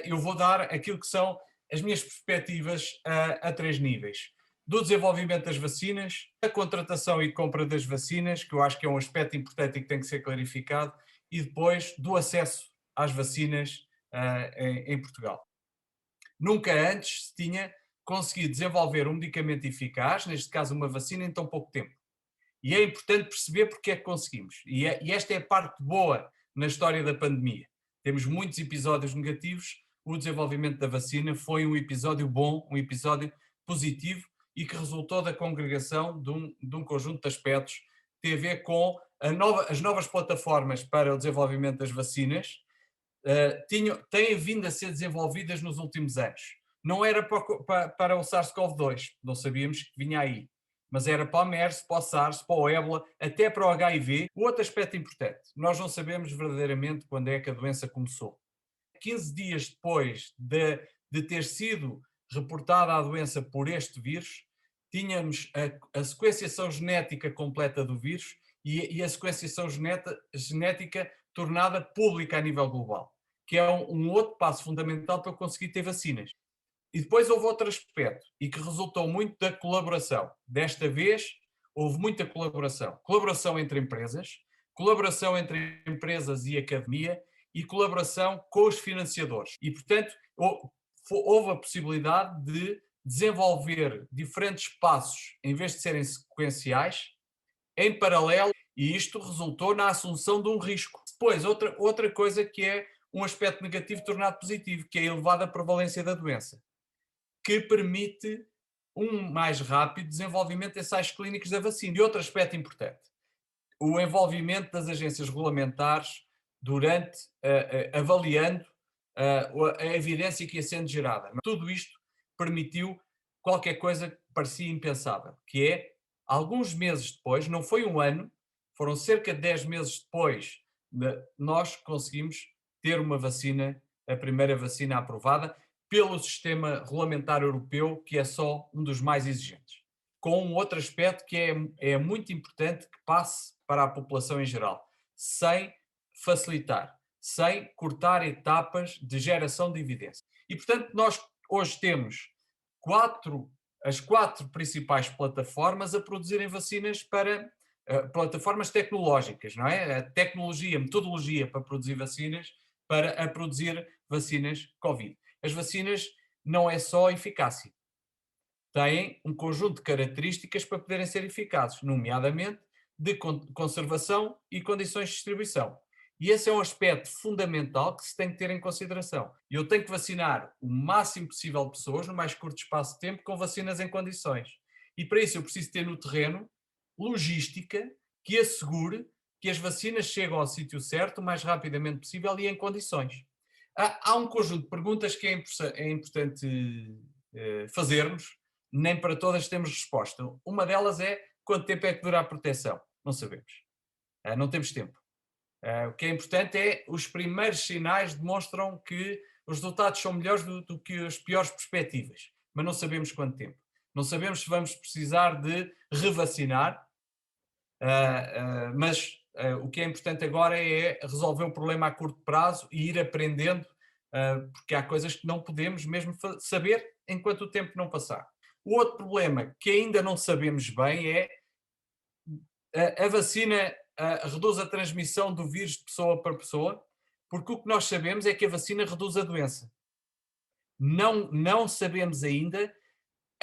eu vou dar aquilo que são as minhas perspectivas a 3 níveis. Do desenvolvimento das vacinas, a contratação e compra das vacinas, que eu acho que é um aspecto importante e que tem que ser clarificado, e depois do acesso às vacinas em Portugal. Nunca antes se tinha conseguido desenvolver um medicamento eficaz, neste caso uma vacina, em tão pouco tempo. E é importante perceber porque é que conseguimos. E esta é a parte boa na história da pandemia. Temos muitos episódios negativos, o desenvolvimento da vacina foi um episódio bom, um episódio positivo e que resultou da congregação de um conjunto de aspectos que tem a ver com as novas plataformas para o desenvolvimento das vacinas, têm vindo a ser desenvolvidas nos últimos anos. Não era para o SARS-CoV-2, não sabíamos que vinha aí, mas era para o MERS, para o SARS, para o ébola, até para o HIV. O outro aspecto importante, nós não sabemos verdadeiramente quando é que a doença começou. 15 dias depois de ter sido reportada a doença por este vírus, tínhamos a sequenciação genética completa do vírus e a sequenciação genética tornada pública a nível global, que é um outro passo fundamental para conseguir ter vacinas. E depois houve outro aspecto, e que resultou muito da colaboração. Desta vez, houve muita colaboração. Colaboração entre empresas, colaboração entre empresas e academia, e colaboração com os financiadores. E, portanto, houve a possibilidade de desenvolver diferentes passos, em vez de serem sequenciais, em paralelo, e isto resultou na assunção de um risco. Depois, outra coisa que é um aspecto negativo tornado positivo, que é a elevada prevalência da doença, que permite um mais rápido desenvolvimento de ensaios clínicos da vacina. E outro aspecto importante, o envolvimento das agências regulamentares durante, avaliando a evidência que ia sendo gerada. Tudo isto permitiu qualquer coisa que parecia impensável, que é, alguns meses depois, não foi um ano, foram cerca de 10 meses depois, nós conseguimos ter uma vacina, a primeira vacina aprovada, pelo sistema regulamentar europeu, que é só um dos mais exigentes. Com um outro aspecto que é muito importante que passe para a população em geral, sem facilitar, sem cortar etapas de geração de evidência. E, portanto, nós hoje temos as quatro principais plataformas a produzirem vacinas para plataformas tecnológicas, não é? A tecnologia, a metodologia para produzir vacinas, para a produzir vacinas Covid. As vacinas não é só eficácia, têm um conjunto de características para poderem ser eficazes, nomeadamente de conservação e condições de distribuição. E esse é um aspecto fundamental que se tem que ter em consideração. Eu tenho que vacinar o máximo possível de pessoas no mais curto espaço de tempo com vacinas em condições. E para isso eu preciso ter no terreno logística que assegure que as vacinas chegam ao sítio certo o mais rapidamente possível e em condições. Há um conjunto de perguntas que é importante fazermos, nem para todas temos resposta. Uma delas é: quanto tempo é que dura a proteção? Não sabemos. Não temos tempo. O que é importante é os primeiros sinais demonstram que os resultados são melhores do que as piores perspectivas, mas não sabemos quanto tempo. Não sabemos se vamos precisar de revacinar, mas o que é importante agora é resolver o problema a curto prazo e ir aprendendo, porque há coisas que não podemos mesmo saber enquanto o tempo não passar. O outro problema que ainda não sabemos bem é a vacina reduz a transmissão do vírus de pessoa para pessoa, porque o que nós sabemos é que a vacina reduz a doença. Não sabemos ainda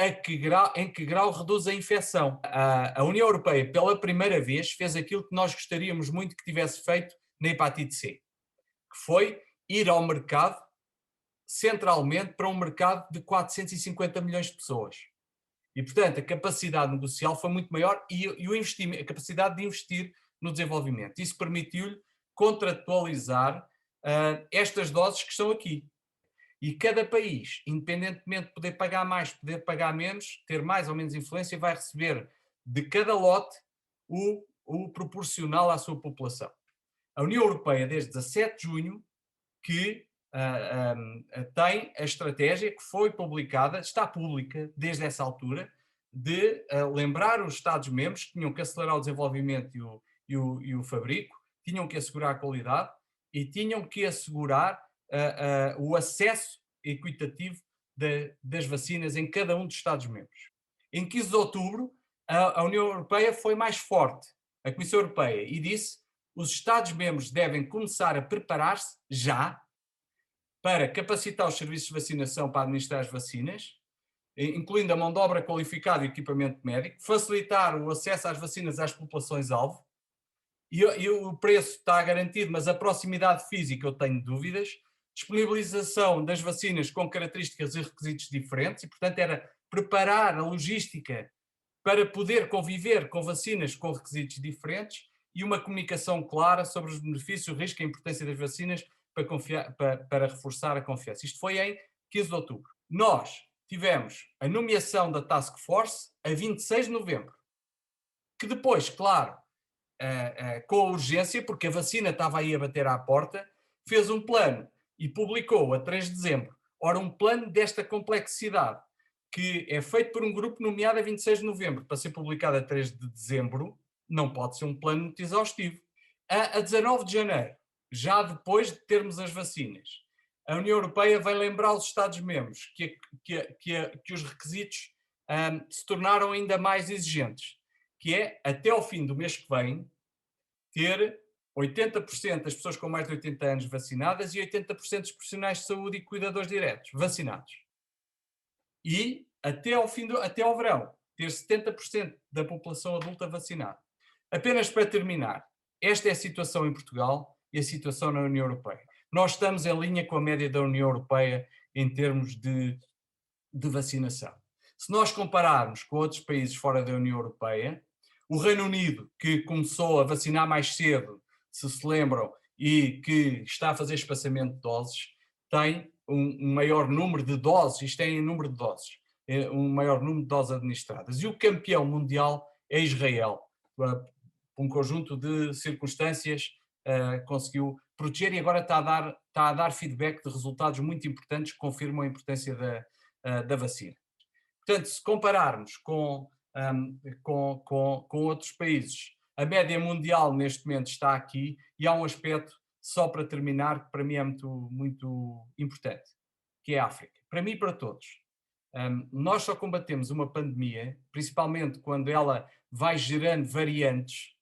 em que grau reduz a infecção. A União Europeia, pela primeira vez, fez aquilo que nós gostaríamos muito que tivesse feito na hepatite C, que foi ir ao mercado, centralmente, para um mercado de 450 milhões de pessoas. E, portanto, a capacidade negocial foi muito maior e o investimento, a capacidade de investir no desenvolvimento. Isso permitiu-lhe contratualizar estas doses que estão aqui. E cada país, independentemente de poder pagar mais, poder pagar menos, ter mais ou menos influência, vai receber de cada lote o proporcional à sua população. A União Europeia, desde 17 de junho, que tem a estratégia que foi publicada, está pública desde essa altura, de lembrar os Estados-membros que tinham que acelerar o desenvolvimento e o fabrico, tinham que assegurar a qualidade e tinham que assegurar o acesso equitativo das vacinas em cada um dos Estados-membros. Em 15 de outubro, a União Europeia foi mais forte, a Comissão Europeia, e disse que os Estados-membros devem começar a preparar-se já para capacitar os serviços de vacinação para administrar as vacinas, incluindo a mão de obra qualificada e equipamento médico, facilitar o acesso às vacinas às populações-alvo, e o preço está garantido, mas a proximidade física eu tenho dúvidas, disponibilização das vacinas com características e requisitos diferentes, e portanto era preparar a logística para poder conviver com vacinas com requisitos diferentes e uma comunicação clara sobre os benefícios, o risco e a importância das vacinas para reforçar a confiança. Isto foi em 15 de outubro. Nós tivemos a nomeação da Task Force a 26 de novembro, que depois, claro, com a urgência, porque a vacina estava aí a bater à porta, fez um plano e publicou a 3 de dezembro. Ora, um plano desta complexidade, que é feito por um grupo nomeado a 26 de novembro, para ser publicado a 3 de dezembro, não pode ser um plano muito exaustivo. A 19 de janeiro, já depois de termos as vacinas, a União Europeia vai lembrar os Estados-membros que os requisitos se tornaram ainda mais exigentes, que é, até ao fim do mês que vem, ter 80% das pessoas com mais de 80 anos vacinadas e 80% dos profissionais de saúde e cuidadores diretos vacinados. E até ao verão, ter 70% da população adulta vacinada. Apenas para terminar, esta é a situação em Portugal e a situação na União Europeia. Nós estamos em linha com a média da União Europeia em termos de vacinação. Se nós compararmos com outros países fora da União Europeia, o Reino Unido, que começou a vacinar mais cedo, se lembram, e que está a fazer espaçamento de doses, tem um maior número de doses, isto é em número de doses, um maior número de doses administradas. E o campeão mundial é Israel, por um conjunto de circunstâncias, conseguiu proteger e agora está a dar feedback de resultados muito importantes que confirmam a importância da vacina. Portanto, se compararmos com outros países, a média mundial neste momento está aqui, e há um aspecto, só para terminar, que para mim é muito importante, que é a África. Para mim e para todos. Nós só combatemos uma pandemia, principalmente quando ela vai gerando variantes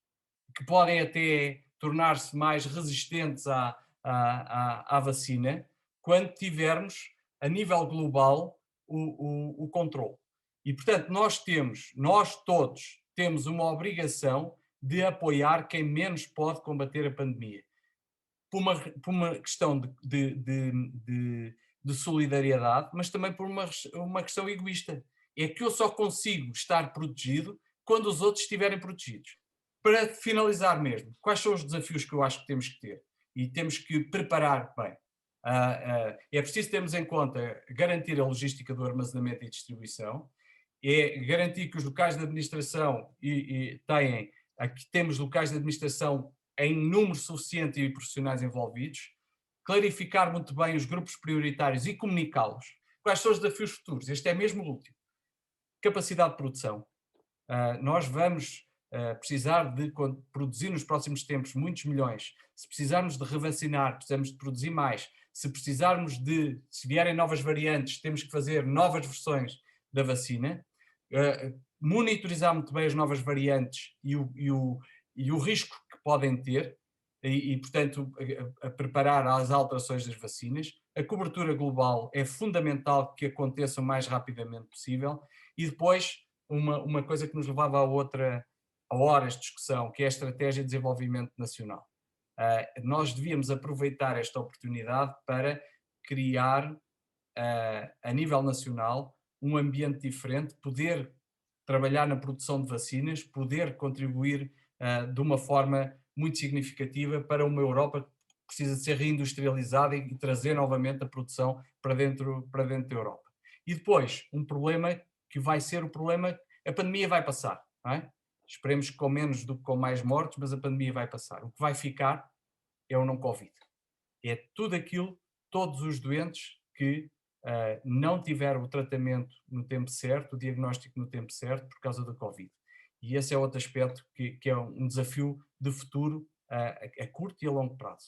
que podem até tornar-se mais resistentes à vacina, quando tivermos, a nível global, o controle. E, portanto, nós todos temos uma obrigação de apoiar quem menos pode combater a pandemia. Por uma questão de solidariedade, mas também por uma questão egoísta. É que eu só consigo estar protegido quando os outros estiverem protegidos. Para finalizar mesmo, quais são os desafios que eu acho que temos que ter? E temos que preparar bem. É preciso termos em conta garantir a logística do armazenamento e distribuição, é garantir que os locais de administração aqui temos locais de administração em número suficiente e profissionais envolvidos, clarificar muito bem os grupos prioritários e comunicá-los. Quais são os desafios futuros? Este é mesmo o último. Capacidade de produção. Nós vamos precisar de produzir nos próximos tempos muitos milhões. Se precisarmos de revacinar, precisamos de produzir mais. Se vierem novas variantes, temos que fazer novas versões da vacina. Monitorizar muito bem as novas variantes e o risco que podem ter e portanto, a preparar as alterações das vacinas. A cobertura global é fundamental que aconteça o mais rapidamente possível e depois uma coisa que nos levava a horas de discussão, que é a estratégia de desenvolvimento nacional. Nós devíamos aproveitar esta oportunidade para criar, a nível nacional, um ambiente diferente, poder trabalhar na produção de vacinas, poder contribuir de uma forma muito significativa para uma Europa que precisa de ser reindustrializada e trazer novamente a produção para dentro da Europa. E depois, um problema que vai ser o problema, a pandemia vai passar, não é? Esperemos que com menos do que com mais mortes, mas a pandemia vai passar. O que vai ficar é o não Covid. É todos os doentes que não tiveram o tratamento no tempo certo, o diagnóstico no tempo certo, por causa da Covid. E esse é outro aspecto que é um desafio de futuro a curto e a longo prazo.